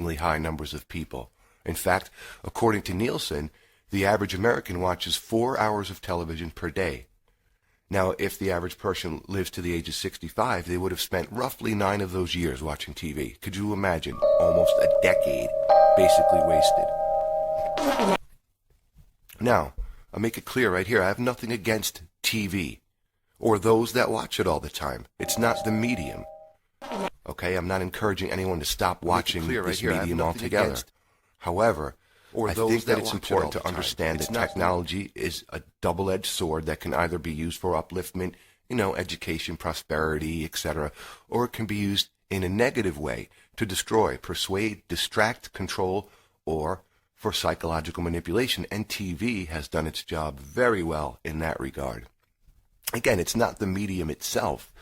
high numbers of people. In fact, according to Nielsen, the average American watches 4 hours of television per day. Now, if the average person lives to the age of 65, they would have spent roughly 9 of those years watching TV. Could you imagine? Almost a decade basically wasted. Now, I'll make it clear right here, I have nothing against TV or those that watch it all the time. It's not the medium. Okay, I'm not encouraging anyone to stop watching this medium altogether. However, I think that it's important to understand that technology is a double-edged sword that can either be used for upliftment, education, prosperity, etc., or it can be used in a negative way to destroy, persuade, distract, control, or for psychological manipulation. And TV has done its job very well in that regard. Again, it's not the medium itself.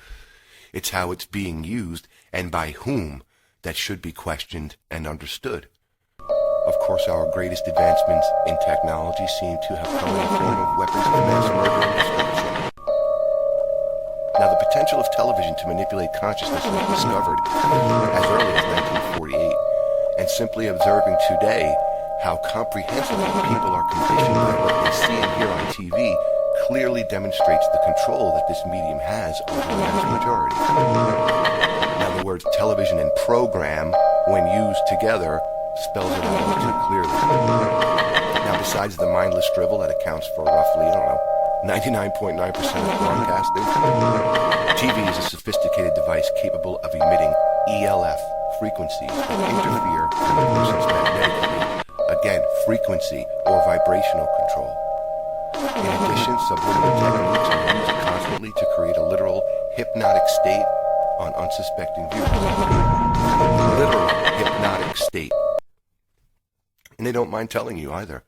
It's how it's being used and by whom that should be questioned and understood. Of course, our greatest advancements in technology seem to have come in the form of weapons of mass murder and destruction. Now, the potential of television to manipulate consciousness was discovered as early as 1948, and simply observing today how comprehensively people are conditioned by what they see and hear on TV clearly demonstrates the control that this medium has over the vast majority. Now, the words television and program, when used together, spells it out all too clearly. Now, besides the mindless drivel that accounts for roughly, 99.9% of broadcasting, TV is a sophisticated device capable of emitting ELF frequencies that interfere with a person's magnetic field. Again, frequency or vibrational control. In addition, subliminal techniques are used constantly to create a literal hypnotic state on unsuspecting viewers. Literal hypnotic state. And they don't mind telling you either.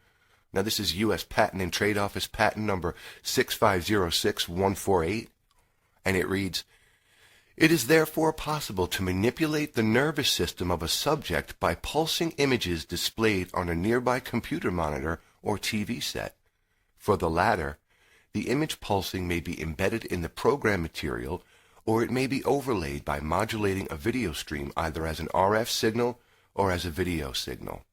Now, this is U.S. Patent and Trade Office patent number 6506148, and it reads, "It is therefore possible to manipulate the nervous system of a subject by pulsing images displayed on a nearby computer monitor or TV set. For the latter, the image pulsing may be embedded in the program material, or it may be overlaid by modulating a video stream either as an RF signal or as a video signal."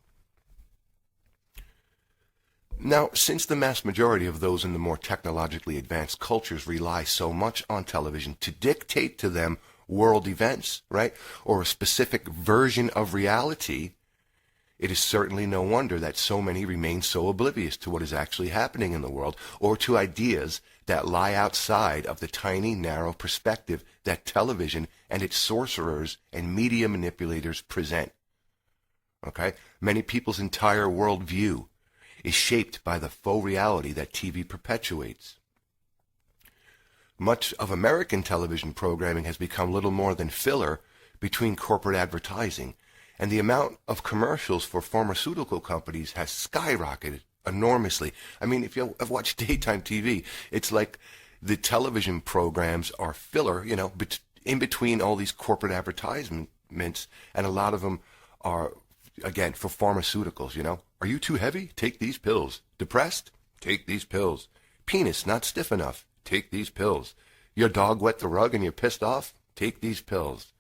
Now, since the mass majority of those in the more technologically advanced cultures rely so much on television to dictate to them world events, right, or a specific version of reality, it is certainly no wonder that so many remain so oblivious to what is actually happening in the world, or to ideas that lie outside of the tiny, narrow perspective that television and its sorcerers and media manipulators present. Okay? Many people's entire worldview is shaped by the faux reality that TV perpetuates. Much of American television programming has become little more than filler between corporate advertising, and the amount of commercials for pharmaceutical companies has skyrocketed enormously. I mean, if you have watched daytime TV, it's like the television programs are filler, in between all these corporate advertisements, and a lot of them are, again, for pharmaceuticals, Are you too heavy? Take these pills. Depressed? Take these pills. Penis not stiff enough? Take these pills. Your dog wet the rug and you're pissed off? Take these pills.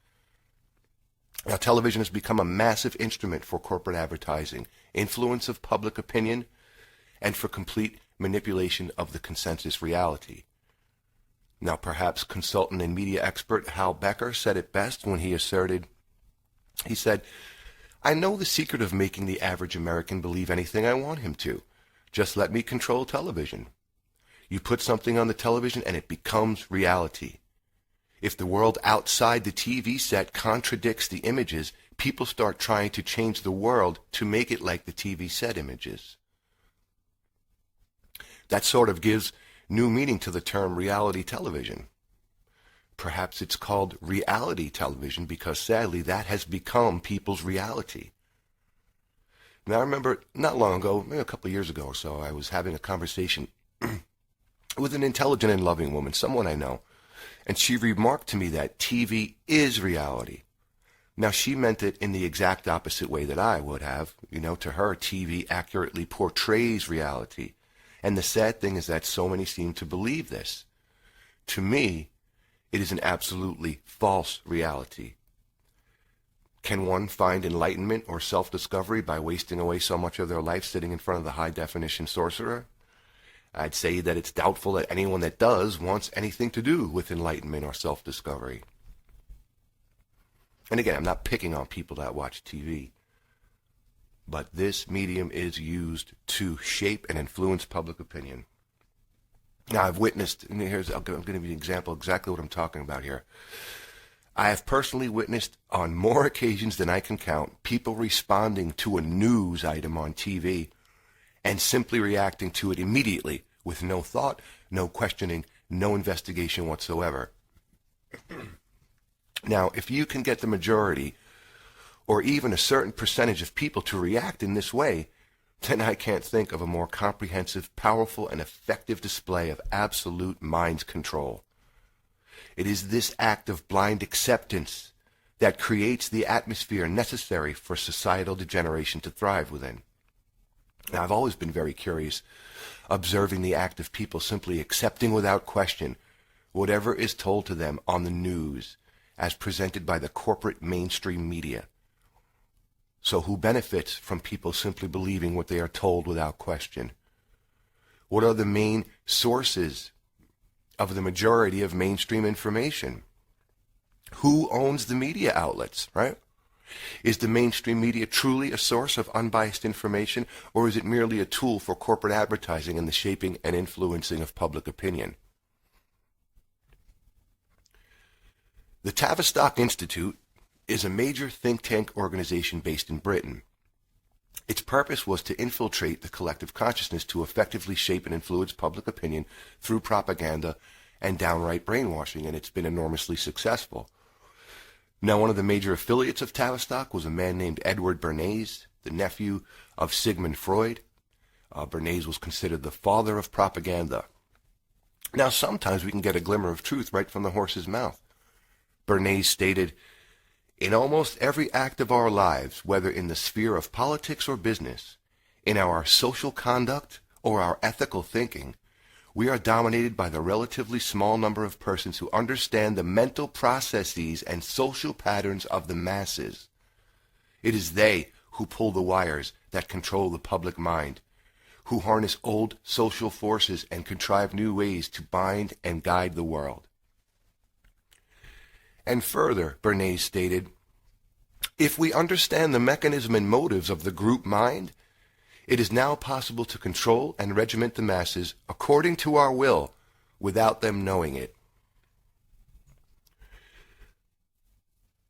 Now, television has become a massive instrument for corporate advertising, influence of public opinion, and for complete manipulation of the consensus reality. Now, perhaps consultant and media expert Hal Becker said it best when he said, "I know the secret of making the average American believe anything I want him to. Just let me control television. You put something on the television and it becomes reality. If the world outside the TV set contradicts the images, people start trying to change the world to make it like the TV set images." That sort of gives new meaning to the term reality television. Perhaps it's called reality television because, sadly, that has become people's reality. Now, I remember not long ago, maybe a couple of years ago or so, I was having a conversation with an intelligent and loving woman, someone I know, and she remarked to me that TV is reality. Now, she meant it in the exact opposite way that I would have. To her, TV accurately portrays reality. And the sad thing is that so many seem to believe this. To me, it is an absolutely false reality. Can one find enlightenment or self-discovery by wasting away so much of their life sitting in front of the high-definition sorcerer? I'd say that it's doubtful that anyone that does wants anything to do with enlightenment or self-discovery. And again, I'm not picking on people that watch TV, but this medium is used to shape and influence public opinion. Now, I've witnessed, and I'm going to give you an example of exactly what I'm talking about here. I have personally witnessed on more occasions than I can count people responding to a news item on TV and simply reacting to it immediately with no thought, no questioning, no investigation whatsoever. Now, if you can get the majority or even a certain percentage of people to react in this way, then I can't think of a more comprehensive, powerful, and effective display of absolute mind control. It is this act of blind acceptance that creates the atmosphere necessary for societal degeneration to thrive within. Now, I've always been very curious, observing the act of people simply accepting without question whatever is told to them on the news as presented by the corporate mainstream media. So who benefits from people simply believing what they are told without question? What are the main sources of the majority of mainstream information? Who owns the media outlets, right? Is the mainstream media truly a source of unbiased information, or is it merely a tool for corporate advertising and the shaping and influencing of public opinion? The Tavistock Institute is a major think tank organization based in Britain. Its purpose was to infiltrate the collective consciousness to effectively shape and influence public opinion through propaganda and downright brainwashing, and it's been enormously successful. Now, one of the major affiliates of Tavistock was a man named Edward Bernays, the nephew of Sigmund Freud. Bernays was considered the father of propaganda. Now, sometimes we can get a glimmer of truth right from the horse's mouth. Bernays stated, "In almost every act of our lives, whether in the sphere of politics or business, in our social conduct or our ethical thinking, we are dominated by the relatively small number of persons who understand the mental processes and social patterns of the masses. It is they who pull the wires that control the public mind, who harness old social forces and contrive new ways to bind and guide the world." And further, Bernays stated, "If we understand the mechanism and motives of the group mind, it is now possible to control and regiment the masses according to our will without them knowing it."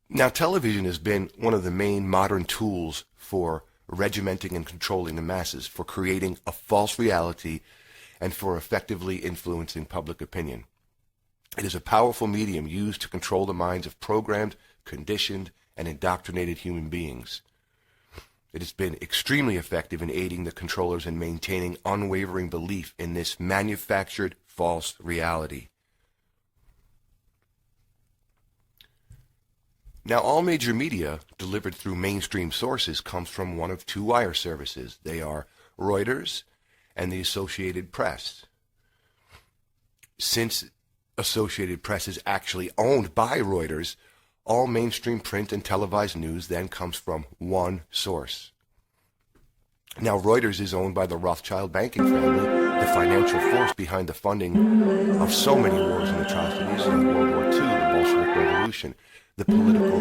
Now, television has been one of the main modern tools for regimenting and controlling the masses, for creating a false reality, and for effectively influencing public opinion. It is a powerful medium used to control the minds of programmed, conditioned, and indoctrinated human beings. It has been extremely effective in aiding the controllers in maintaining unwavering belief in this manufactured false reality. Now, all major media delivered through mainstream sources comes from one of two wire services. They are Reuters and the Associated Press. Since Associated Press is actually owned by Reuters, all mainstream print and televised news then comes from one source. Now, Reuters is owned by the Rothschild banking family, the financial force behind the funding of so many wars and atrocities in World War II, the Bolshevik Revolution, the political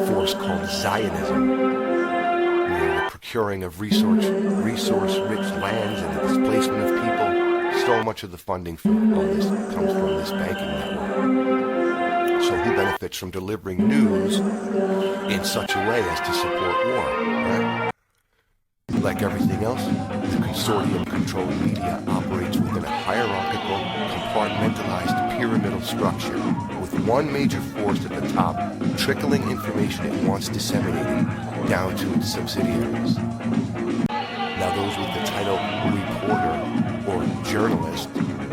force called Zionism, the procuring of resource-rich lands and the displacement of people. So much of the funding for all this comes from this banking network. So who benefits from delivering news in such a way as to support war, right? Like everything else, the consortium-controlled media operates within a hierarchical, compartmentalized pyramidal structure, with one major force at the top trickling information it wants disseminated down to its subsidiaries. Now, those with the title reporter or journalist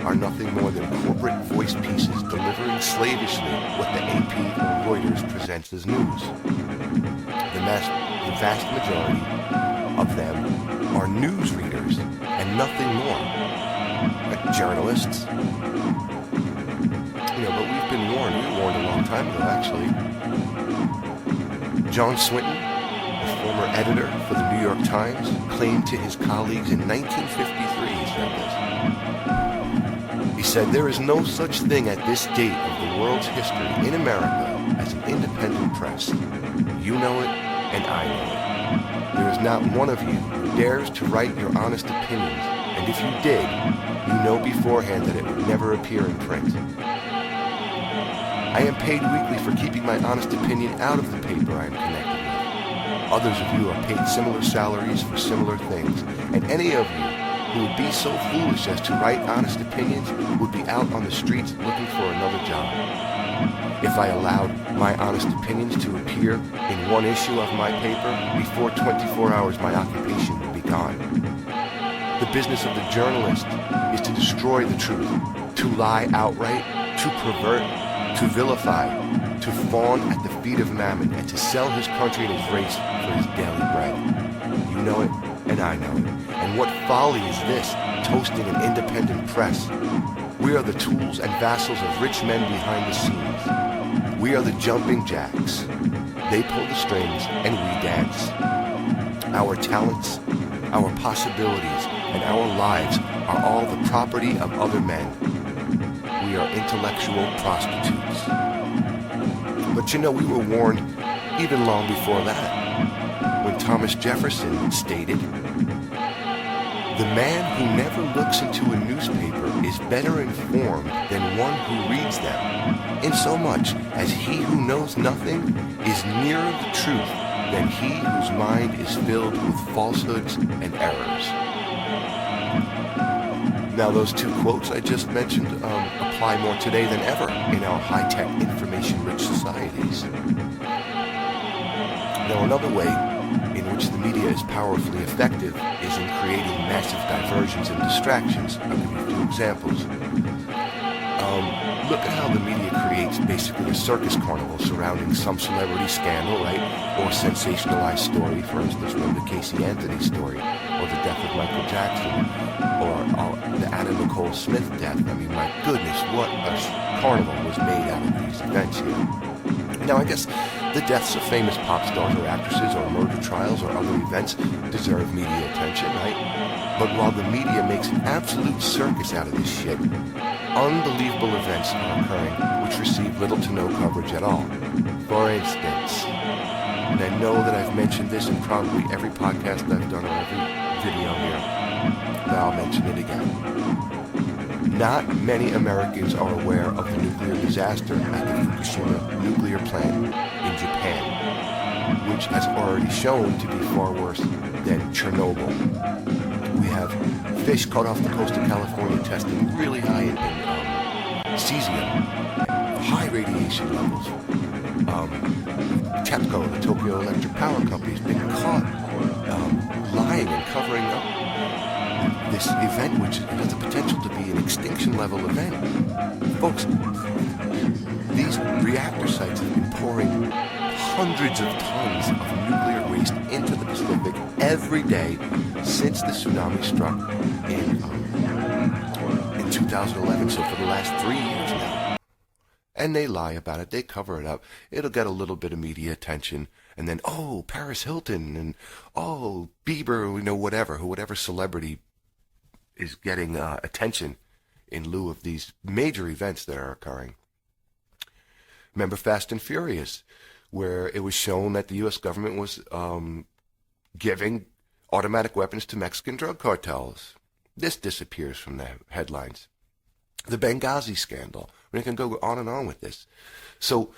are nothing more than corporate voice pieces delivering slavishly what the AP or Reuters presents as news. The vast majority of them are news readers and nothing more. Like journalists. But we've been warned. We were warned a long time ago, actually. John Swinton, a former editor for the New York Times, claimed to his colleagues in 1953, he said this. He said, "There is no such thing at this date of the world's history in America as an independent press. You know it, and I know it. There is not one of you who dares to write your honest opinions, and if you did, you know beforehand that it would never appear in print. I am paid weekly for keeping my honest opinion out of the paper I am connected with. Others of you are paid similar salaries for similar things, and any of you who would be so foolish as to write honest opinions would be out on the streets looking for another job. If I allowed my honest opinions to appear in one issue of my paper, before 24 hours my occupation would be gone. The business of the journalist is to destroy the truth, to lie outright, to pervert, to vilify, to fawn at the feet of Mammon, and to sell his country and his race for his daily bread. You know it, and I know it. And what folly is this, toasting an independent press? We are the tools and vassals of rich men behind the scenes. We are the jumping jacks. They pull the strings, and we dance. Our talents, our possibilities, and our lives are all the property of other men. We are intellectual prostitutes." But you know, we were warned even long before that, when Thomas Jefferson stated, "The man who never looks into a newspaper is better informed than one who reads them, insomuch as he who knows nothing is nearer the truth than he whose mind is filled with falsehoods and errors." Now, those two quotes I just mentioned apply more today than ever in our high-tech, information-rich societies. Now, another way in which the media is powerfully effective is in creating massive diversions and distractions. I'll give you a few examples. Look at how the media creates basically a circus carnival surrounding some celebrity scandal, right? Or sensationalized story, for instance, from the Casey Anthony story, or the death of Michael Jackson, or the Anna Nicole Smith death. I mean, my goodness, what a carnival was made out of these events here. Now, I guess the deaths of famous pop stars or actresses or murder trials or other events deserve media attention, right? But while the media makes an absolute circus out of this shit, unbelievable events are occurring which receive little to no coverage at all. For instance, and I know that I've mentioned this in probably every podcast I've done or every video here, but I'll mention it again. Not many Americans are aware of the nuclear disaster at the Fukushima nuclear plant in Japan, which has already shown to be far worse than Chernobyl. We have fish caught off the coast of California testing really high in cesium, high radiation levels. TEPCO, the Tokyo Electric Power Company, has been caught lying and covering up this event, which has the potential to be an extinction-level event. Folks, these reactor sites have been pouring hundreds of tons of nuclear waste into the Pacific every day since the tsunami struck in 2011, so for the last 3 years now. And they lie about it, they cover it up, it'll get a little bit of media attention, and then, oh, Paris Hilton, and oh, Bieber, whatever celebrity is getting attention in lieu of these major events that are occurring. Remember Fast and Furious, where it was shown that the U.S. government was giving automatic weapons to Mexican drug cartels. This disappears from the headlines. The Benghazi scandal. We can go on and on with this. So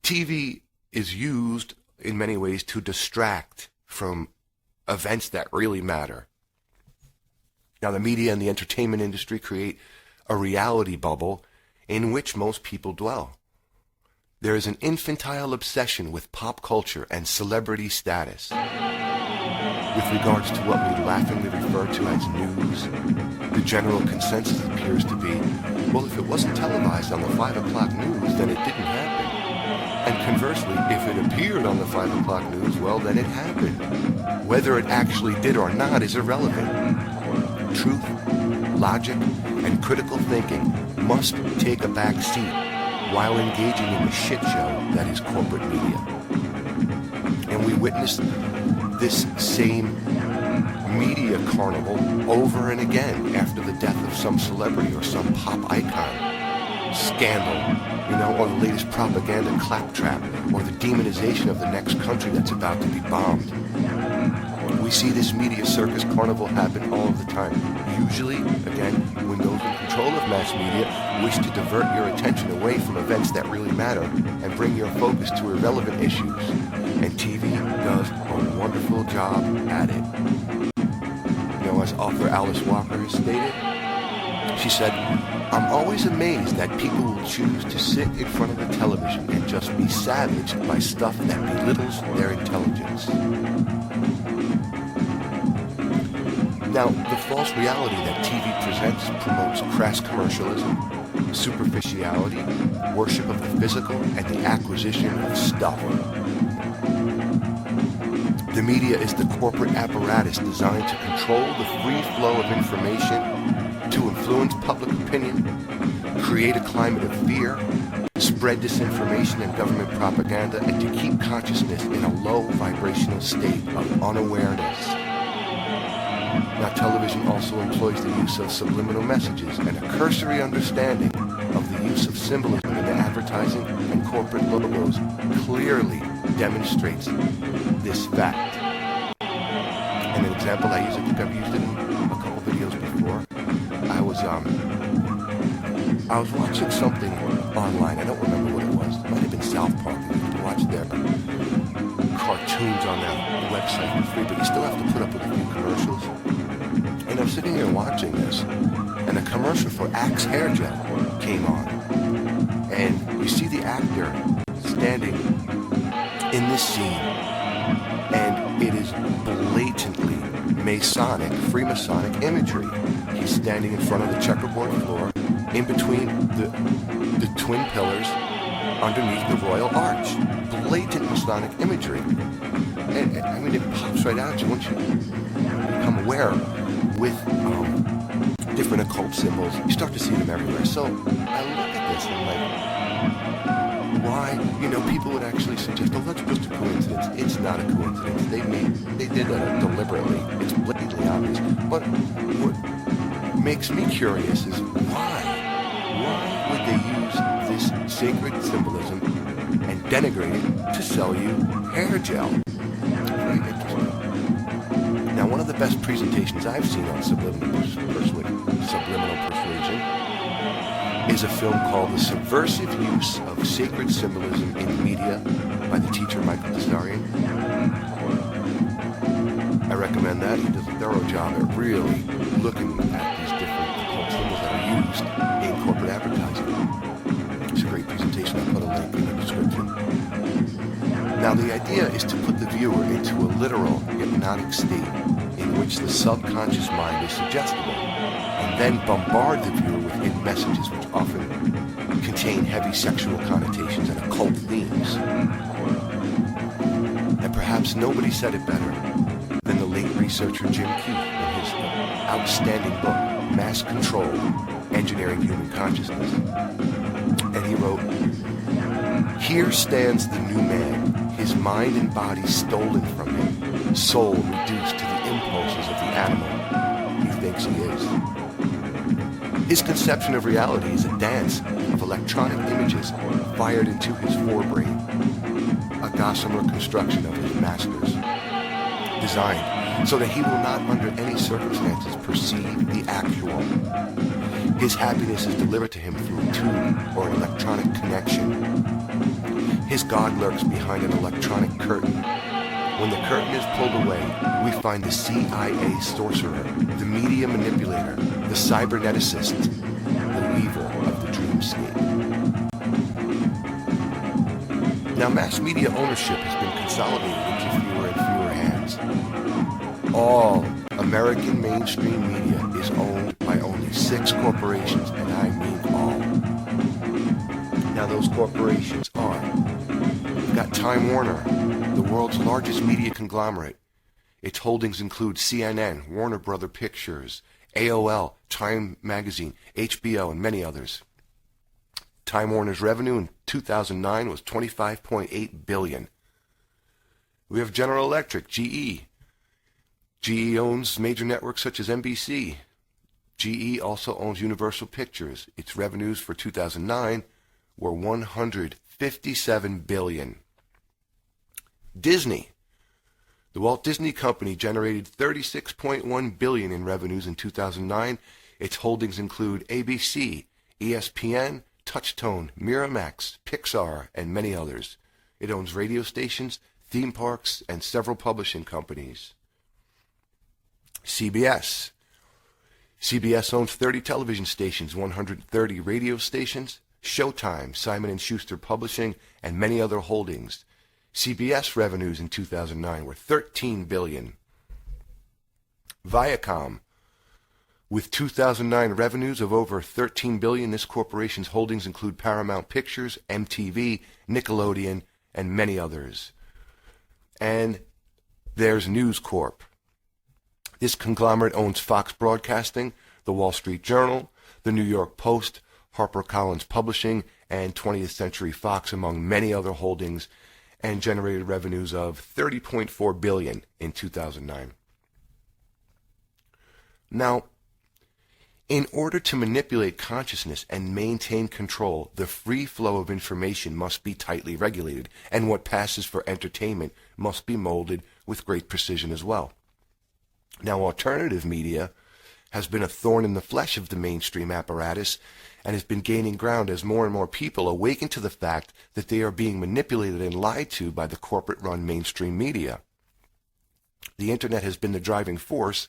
TV is used in many ways to distract from events that really matter. Now, the media and the entertainment industry create a reality bubble in which most people dwell. There is an infantile obsession with pop culture and celebrity status. With regards to what we laughingly refer to as news, the general consensus appears to be, well, if it wasn't televised on the 5 o'clock news, then it didn't happen. And conversely, if it appeared on the 5 o'clock news, well, then it happened. Whether it actually did or not is irrelevant. Truth, logic, and critical thinking must take a back seat while engaging in the shit show that is corporate media. And we witnessed this same media carnival over and again after the death of some celebrity or some pop icon. Scandal, or the latest propaganda claptrap, or the demonization of the next country that's about to be bombed. We see this media circus carnival happen all of the time. Usually, again, when those in control of mass media wish to divert your attention away from events that really matter and bring your focus to irrelevant issues. And TV does a wonderful job at it. As author Alice Walker has stated, she said, "I'm always amazed that people will choose to sit in front of the television and just be savaged by stuff that belittles their intelligence." Now, the false reality that TV presents promotes crass commercialism, superficiality, worship of the physical, and the acquisition of stuff. The media is the corporate apparatus designed to control the free flow of information, to influence public opinion, create a climate of fear, spread disinformation and government propaganda, and to keep consciousness in a low vibrational state of unawareness. Now, television also employs the use of subliminal messages, and a cursory understanding of the use of symbolism in the advertising and corporate logos clearly demonstrates this fact. And an example I use, I think I've used it in a couple videos before. I was watching something online. I don't remember what it was. It might have been South Park. You can watch their cartoons on their website for free, but you still have to put up with a few commercials. And I'm sitting here watching this, and a commercial for Axe hair gel came on. And you see the actor standing in this scene, and it is blatantly Masonic, Freemasonic imagery. He's standing in front of the checkerboard floor, in between the twin pillars, underneath the Royal Arch. Blatant Masonic imagery. And I mean, it pops right out at you once you become aware with different occult symbols. You start to see them everywhere. So I look at this and I'm like, why? People would actually suggest, oh, that's just a coincidence. It's not a coincidence. They did that deliberately. It's blatantly obvious. But what makes me curious is why? Why would they use this sacred symbolism and denigrate it to sell you hair gel? Very interesting. Now, one of the best presentations I've seen on subliminal persuasion is a film called The Subversive Use of Sacred Symbolism in Media by the teacher Michael Desarian. I recommend that. He does a thorough job at really looking at these different occult symbols that are used in corporate advertising. It's a great presentation. I'll put a link in the description. Now, the idea is to put the viewer into a literal, hypnotic state in which the subconscious mind is suggestible, and then bombard the viewer with hidden messages which often contain heavy sexual connotations and occult themes. And perhaps nobody said it better than the late researcher Jim Keith in his outstanding book, Mass Control, Engineering Human Consciousness. And he wrote, "Here stands the new man, his mind and body stolen from him, soul reduced to the impulses of the animal he thinks he is. His conception of reality is a dance of electronic images fired into his forebrain, a gossamer construction of his masters, designed so that he will not under any circumstances perceive the actual. His happiness is delivered to him through a tube or an electronic connection. His God lurks behind an electronic curtain. When the curtain is pulled away, we find the CIA sorcerer, the media manipulator, the cyberneticist, the weaver of the dreamscape." Now, mass media ownership has been consolidated into fewer and fewer hands. All American mainstream media is owned by only 6 corporations, and I mean all. Now, those corporations are, we've got Time Warner, the world's largest media conglomerate. Its holdings include CNN, Warner Brother Pictures, AOL, Time Magazine, HBO, and many others. Time Warner's revenue in 2009 was $25.8 billion. We have General Electric, GE. GE owns major networks such as NBC. GE also owns Universal Pictures. Its revenues for 2009 were $157 billion. Disney. The Walt Disney Company generated $36.1 billion in revenues in 2009. Its holdings include ABC, ESPN, Touchstone, Miramax, Pixar, and many others. It owns radio stations, theme parks, and several publishing companies. CBS. CBS owns 30 television stations, 130 radio stations, Showtime, Simon & Schuster Publishing, and many other holdings. CBS revenues in 2009 were $13 billion. Viacom. With 2009 revenues of over $13 billion, this corporation's holdings include Paramount Pictures, MTV, Nickelodeon, and many others. And there's News Corp. This conglomerate owns Fox Broadcasting, The Wall Street Journal, The New York Post, HarperCollins Publishing, and 20th Century Fox, among many other holdings, and generated revenues of $30.4 billion in 2009. Now, in order to manipulate consciousness and maintain control, the free flow of information must be tightly regulated, and what passes for entertainment must be molded with great precision as well. Now, alternative media has been a thorn in the flesh of the mainstream apparatus and has been gaining ground as more and more people awaken to the fact that they are being manipulated and lied to by the corporate-run mainstream media. The Internet has been the driving force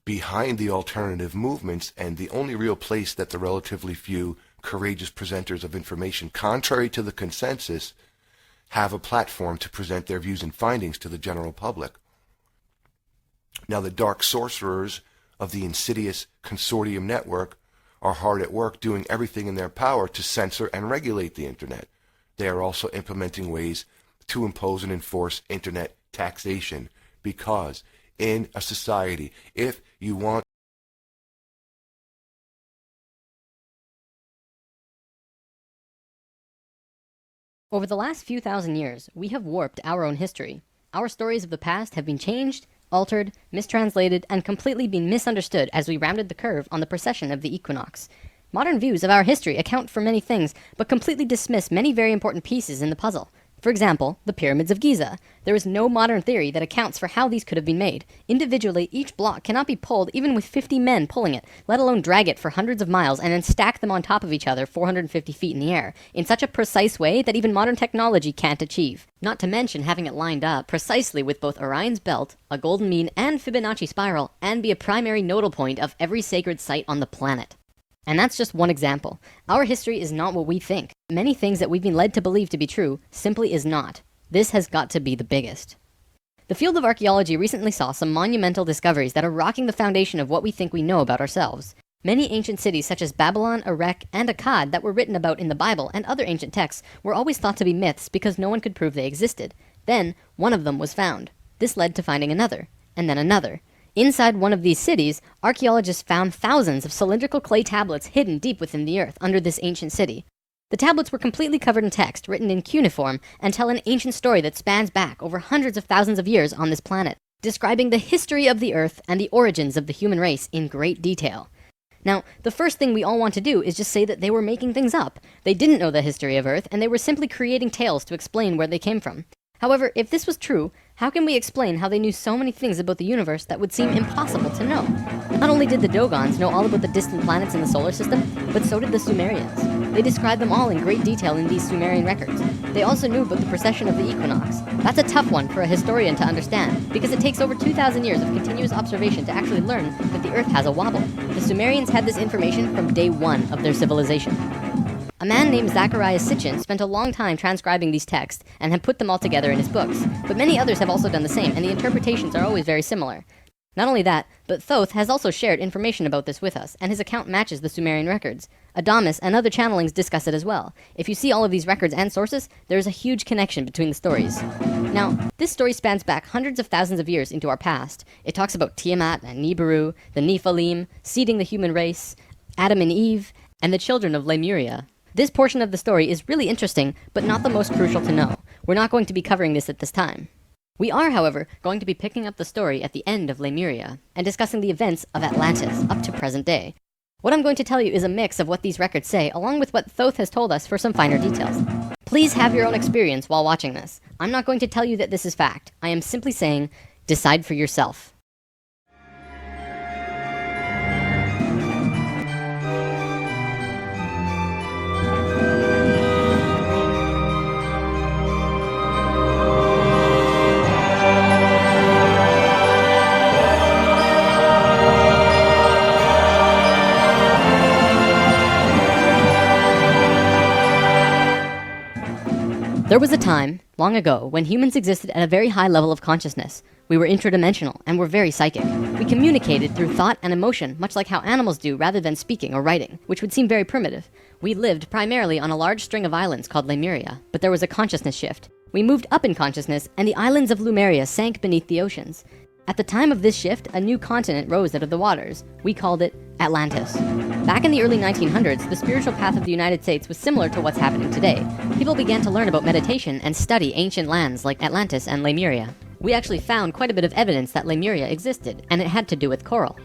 behind the alternative movements and the only real place that the relatively few courageous presenters of information, contrary to the consensus, have a platform to present their views and findings to the general public. Now, the dark sorcerers of the insidious consortium network are hard at work doing everything in their power to censor and regulate the Internet. They are also implementing ways to impose and enforce Internet taxation, because in a society, if you want Over the last few thousand years, we have warped our own history. Our stories of the past have been changed, altered, mistranslated, and completely been misunderstood as we rounded the curve on the precession of the equinox. Modern views of our history account for many things, but completely dismiss many very important pieces in the puzzle. For example, the pyramids of Giza. There is no modern theory that accounts for how these could have been made. Individually, each block cannot be pulled even with 50 men pulling it, let alone drag it for hundreds of miles and then stack them on top of each other 450 feet in the air, in such a precise way that even modern technology can't achieve. Not to mention having it lined up precisely with both Orion's belt, a golden mean, and Fibonacci spiral, and be a primary nodal point of every sacred site on the planet. And that's just one example. Our history is not what we think. Many things that we've been led to believe to be true simply is not. This has got to be the biggest. The field of archaeology recently saw some monumental discoveries that are rocking the foundation of what we think we know about ourselves. Many ancient cities such as Babylon, Erech, and Akkad that were written about in the Bible and other ancient texts were always thought to be myths because no one could prove they existed. Then, one of them was found. This led to finding another, and then another. Inside one of these cities, archaeologists found thousands of cylindrical clay tablets hidden deep within the earth under this ancient city. The tablets were completely covered in text, written in cuneiform, and tell an ancient story that spans back over hundreds of thousands of years on this planet, describing the history of the earth and the origins of the human race in great detail. Now, the first thing we all want to do is just say that they were making things up. They didn't know the history of Earth, and they were simply creating tales to explain where they came from. However, if this was true, how can we explain how they knew so many things about the universe that would seem impossible to know? Not only did the Dogons know all about the distant planets in the solar system, but so did the Sumerians. They described them all in great detail in these Sumerian records. They also knew about the precession of the equinox. That's a tough one for a historian to understand, because it takes over 2,000 years of continuous observation to actually learn that the Earth has a wobble. The Sumerians had this information from day one of their civilization. A man named Zacharias Sitchin spent a long time transcribing these texts and had put them all together in his books, but many others have also done the same, and the interpretations are always very similar. Not only that, but Thoth has also shared information about this with us, and his account matches the Sumerian records. Adamus and other channelings discuss it as well. If you see all of these records and sources, there is a huge connection between the stories. Now, this story spans back hundreds of thousands of years into our past. It talks about Tiamat and Nibiru, the Nephilim, seeding the human race, Adam and Eve, and the children of Lemuria. This portion of the story is really interesting, but not the most crucial to know. We're not going to be covering this at this time. We are, however, going to be picking up the story at the end of Lemuria and discussing the events of Atlantis up to present day. What I'm going to tell you is a mix of what these records say, along with what Thoth has told us for some finer details. Please have your own experience while watching this. I'm not going to tell you that this is fact. I am simply saying, decide for yourself. There was a time, long ago, when humans existed at a very high level of consciousness. We were interdimensional and were very psychic. We communicated through thought and emotion, much like how animals do rather than speaking or writing, which would seem very primitive. We lived primarily on a large string of islands called Lemuria, but there was a consciousness shift. We moved up in consciousness, and the islands of Lemuria sank beneath the oceans. At the time of this shift, a new continent rose out of the waters. We called it Atlantis. Back in the early 1900s, the spiritual path of the United States was similar to what's happening today. People began to learn about meditation and study ancient lands like Atlantis and Lemuria. We actually found quite a bit of evidence that Lemuria existed, and it had to do with coral.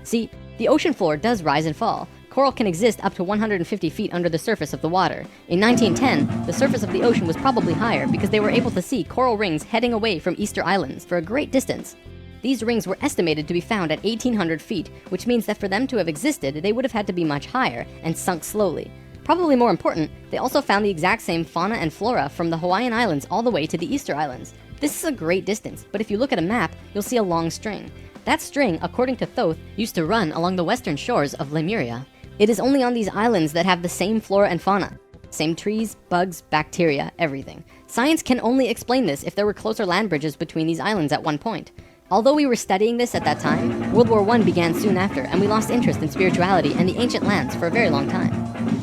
See, the ocean floor does rise and fall. Coral can exist up to 150 feet under the surface of the water. In 1910, the surface of the ocean was probably higher because they were able to see coral rings heading away from Easter Islands for a great distance. These rings were estimated to be found at 1,800 feet, which means that for them to have existed, they would have had to be much higher and sunk slowly. Probably more important, they also found the exact same fauna and flora from the Hawaiian Islands all the way to the Easter Islands. This is a great distance, but if you look at a map, you'll see a long string. That string, according to Thoth, used to run along the western shores of Lemuria. It is only on these islands that have the same flora and fauna. Same trees, bugs, bacteria, everything. Science can only explain this if there were closer land bridges between these islands at one point. Although we were studying this at that time, World War I began soon after, and we lost interest in spirituality and the ancient lands for a very long time.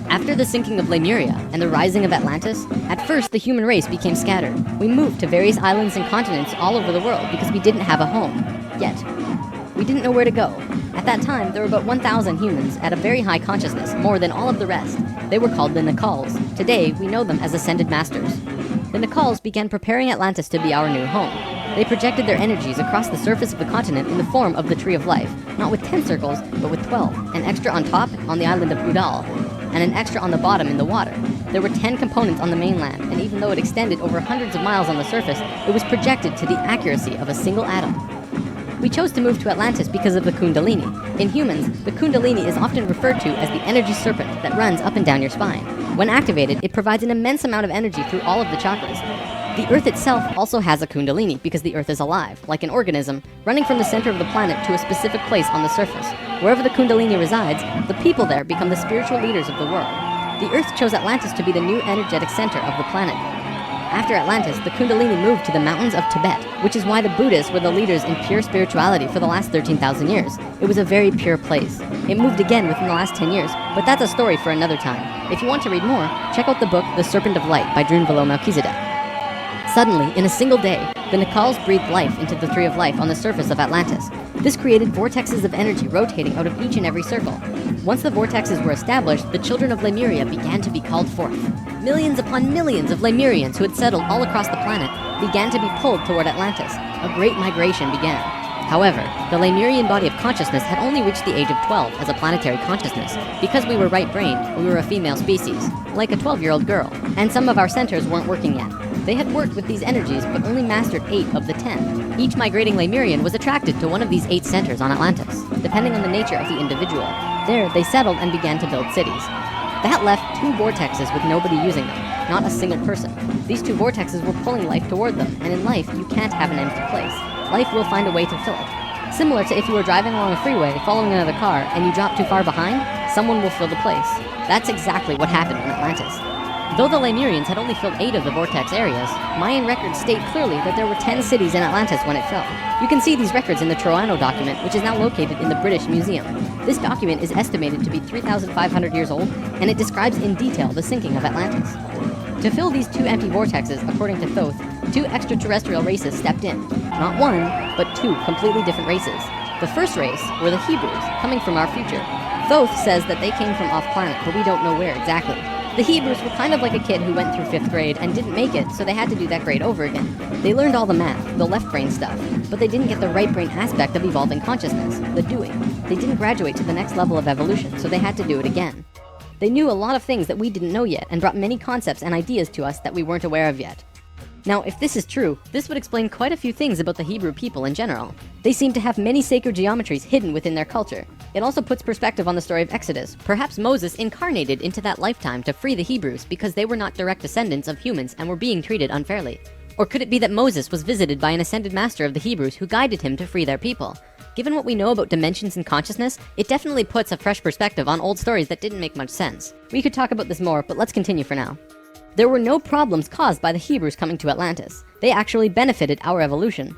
After the sinking of Lemuria and the rising of Atlantis, at first the human race became scattered. We moved to various islands and continents all over the world because we didn't have a home. Yet. We didn't know where to go. At that time, there were about 1,000 humans at a very high consciousness, more than all of the rest. They were called the Nakals. Today, we know them as Ascended Masters. The Nakals began preparing Atlantis to be our new home. They projected their energies across the surface of the continent in the form of the Tree of Life, not with 10 circles, but with 12, an extra on top on the island of Udal, and an extra on the bottom in the water. There were 10 components on the mainland, and even though it extended over hundreds of miles on the surface, it was projected to the accuracy of a single atom. We chose to move to Atlantis because of the Kundalini. In humans, the Kundalini is often referred to as the energy serpent that runs up and down your spine. When activated, it provides an immense amount of energy through all of the chakras. The Earth itself also has a Kundalini because the Earth is alive, like an organism, running from the center of the planet to a specific place on the surface. Wherever the Kundalini resides, the people there become the spiritual leaders of the world. The Earth chose Atlantis to be the new energetic center of the planet. After Atlantis, the Kundalini moved to the mountains of Tibet, which is why the Buddhists were the leaders in pure spirituality for the last 13,000 years. It was a very pure place. It moved again within the last 10 years, but that's a story for another time. If you want to read more, check out the book The Serpent of Light by Drunvalo Melchizedek. Suddenly, in a single day, the Nakals breathed life into the Tree of Life on the surface of Atlantis. This created vortexes of energy rotating out of each and every circle. Once the vortexes were established, the children of Lemuria began to be called forth. Millions upon millions of Lemurians who had settled all across the planet began to be pulled toward Atlantis. A great migration began. However, the Lemurian body of consciousness had only reached the age of 12 as a planetary consciousness. Because we were right-brained, we were a female species, like a 12-year-old girl, and some of our centers weren't working yet. They had worked with these energies, but only mastered 8 of the 10. Each migrating Lemurian was attracted to one of these 8 centers on Atlantis, depending on the nature of the individual. There, they settled and began to build cities. That left 2 vortexes with nobody using them, not a single person. These 2 vortexes were pulling life toward them, and in life, you can't have an empty place. Life will find a way to fill it. Similar to if you were driving along a freeway following another car and you drop too far behind, someone will fill the place. That's exactly what happened in Atlantis. Though the Lemurians had only filled 8 of the vortex areas, Mayan records state clearly that there were 10 cities in Atlantis when it fell. You can see these records in the Troano document, which is now located in the British Museum. This document is estimated to be 3,500 years old, and it describes in detail the sinking of Atlantis. To fill these 2 empty vortexes, according to Thoth, 2 extraterrestrial races stepped in. Not 1, but 2 completely different races. The first race were the Hebrews, coming from our future. Thoth says that they came from off-planet, but we don't know where exactly. The Hebrews were kind of like a kid who went through 5th grade and didn't make it, so they had to do that grade over again. They learned all the math, the left brain stuff, but they didn't get the right brain aspect of evolving consciousness, the doing. They didn't graduate to the next level of evolution, so they had to do it again. They knew a lot of things that we didn't know yet and brought many concepts and ideas to us that we weren't aware of yet. Now, if this is true, this would explain quite a few things about the Hebrew people in general. They seem to have many sacred geometries hidden within their culture. It also puts perspective on the story of Exodus. Perhaps Moses incarnated into that lifetime to free the Hebrews because they were not direct descendants of humans and were being treated unfairly. Or could it be that Moses was visited by an ascended master of the Hebrews who guided him to free their people? Given what we know about dimensions and consciousness, it definitely puts a fresh perspective on old stories that didn't make much sense. We could talk about this more, but let's continue for now. There were no problems caused by the Hebrews coming to Atlantis. They actually benefited our evolution.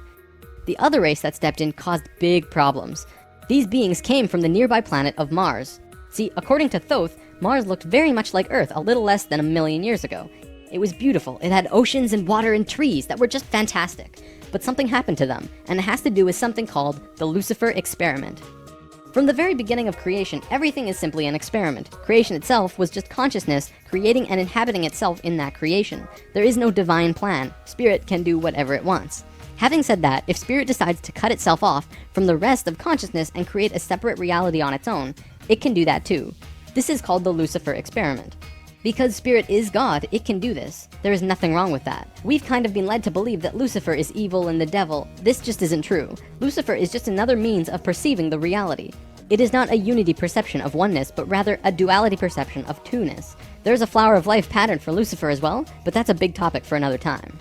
The other race that stepped in caused big problems. These beings came from the nearby planet of Mars. See, according to Thoth, Mars looked very much like Earth a little less than 1 million years ago. It was beautiful. It had oceans and water and trees that were just fantastic. But something happened to them, and it has to do with something called the Lucifer Experiment. From the very beginning of creation, everything is simply an experiment. Creation itself was just consciousness creating and inhabiting itself in that creation. There is no divine plan. Spirit can do whatever it wants. Having said that, if Spirit decides to cut itself off from the rest of consciousness and create a separate reality on its own, it can do that too. This is called the Lucifer Experiment. Because Spirit is God, it can do this. There is nothing wrong with that. We've kind of been led to believe that Lucifer is evil and the devil. This just isn't true. Lucifer is just another means of perceiving the reality. It is not a unity perception of oneness, but rather a duality perception of two-ness. There's a flower of life pattern for Lucifer as well, but that's a big topic for another time.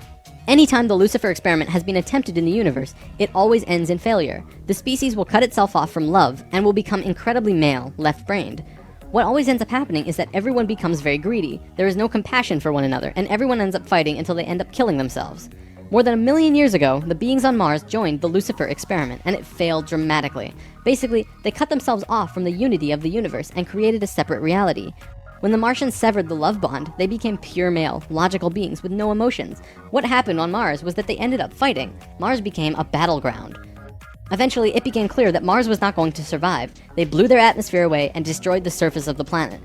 Anytime the Lucifer Experiment has been attempted in the universe, it always ends in failure. The species will cut itself off from love and will become incredibly male, left-brained. What always ends up happening is that everyone becomes very greedy. There is no compassion for one another, and everyone ends up fighting until they end up killing themselves. More than 1 million years ago, the beings on Mars joined the Lucifer Experiment, and it failed dramatically. Basically, they cut themselves off from the unity of the universe and created a separate reality. When the Martians severed the love bond, they became pure male, logical beings with no emotions. What happened on Mars was that they ended up fighting. Mars became a battleground. Eventually, it became clear that Mars was not going to survive. They blew their atmosphere away and destroyed the surface of the planet.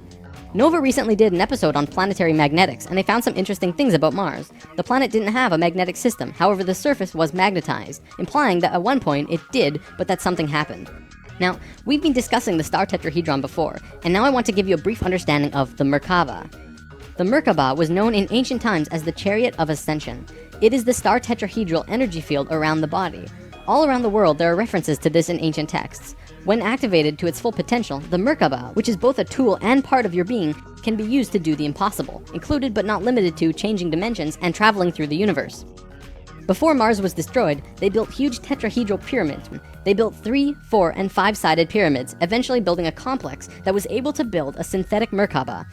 Nova recently did an episode on planetary magnetics, and they found some interesting things about Mars. The planet didn't have a magnetic system, however the surface was magnetized, implying that at one point it did, but that something happened. Now, we've been discussing the star tetrahedron before, and now I want to give you a brief understanding of the Merkabah. The Merkabah was known in ancient times as the Chariot of Ascension. It is the star tetrahedral energy field around the body. All around the world, there are references to this in ancient texts. When activated to its full potential, the Merkabah, which is both a tool and part of your being, can be used to do the impossible, included but not limited to changing dimensions and traveling through the universe. Before Mars was destroyed, they built huge tetrahedral pyramids. They built 3, 4, and 5-sided pyramids, eventually building a complex that was able to build a synthetic Merkabah.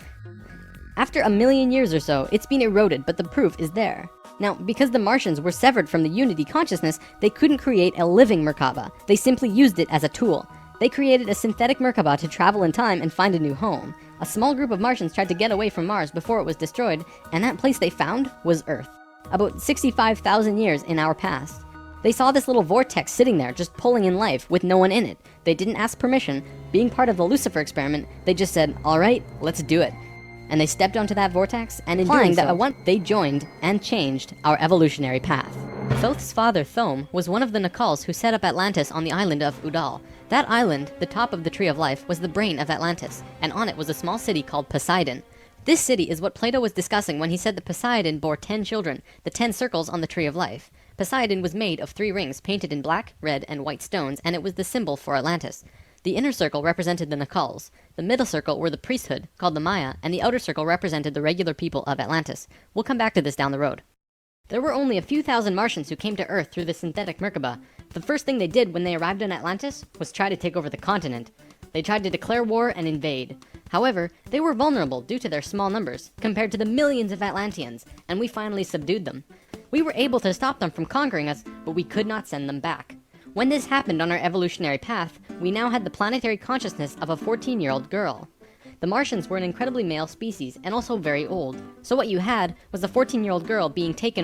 After 1 million years or so, it's been eroded, but the proof is there. Now, because the Martians were severed from the unity consciousness, they couldn't create a living Merkabah. They simply used it as a tool. They created a synthetic Merkabah to travel in time and find a new home. A small group of Martians tried to get away from Mars before it was destroyed, and that place they found was Earth. About 65,000 years in our past. They saw this little vortex sitting there, just pulling in life, with no one in it. They didn't ask permission. Being part of the Lucifer Experiment, they just said, alright, let's do it. And they stepped onto that vortex, and implying that at once they joined and changed our evolutionary path. Thoth's father, Thome, was one of the Nakals who set up Atlantis on the island of Udal. That island, the top of the Tree of Life, was the brain of Atlantis, and on it was a small city called Poseidon. This city is what Plato was discussing when he said that Poseidon bore 10 children, the 10 circles on the Tree of Life. Poseidon was made of 3 rings painted in black, red, and white stones, and it was the symbol for Atlantis. The inner circle represented the Nakals. The middle circle were the priesthood, called the Maya, and the outer circle represented the regular people of Atlantis. We'll come back to this down the road. There were only a few thousand Martians who came to Earth through the synthetic Merkabah. The first thing they did when they arrived in Atlantis was try to take over the continent. They tried to declare war and invade. However, they were vulnerable due to their small numbers, compared to the millions of Atlanteans, and we finally subdued them. We were able to stop them from conquering us, but we could not send them back. When this happened on our evolutionary path, we now had the planetary consciousness of a 14-year-old girl. The Martians were an incredibly male species, and also very old. So what you had was a 14-year-old girl being taken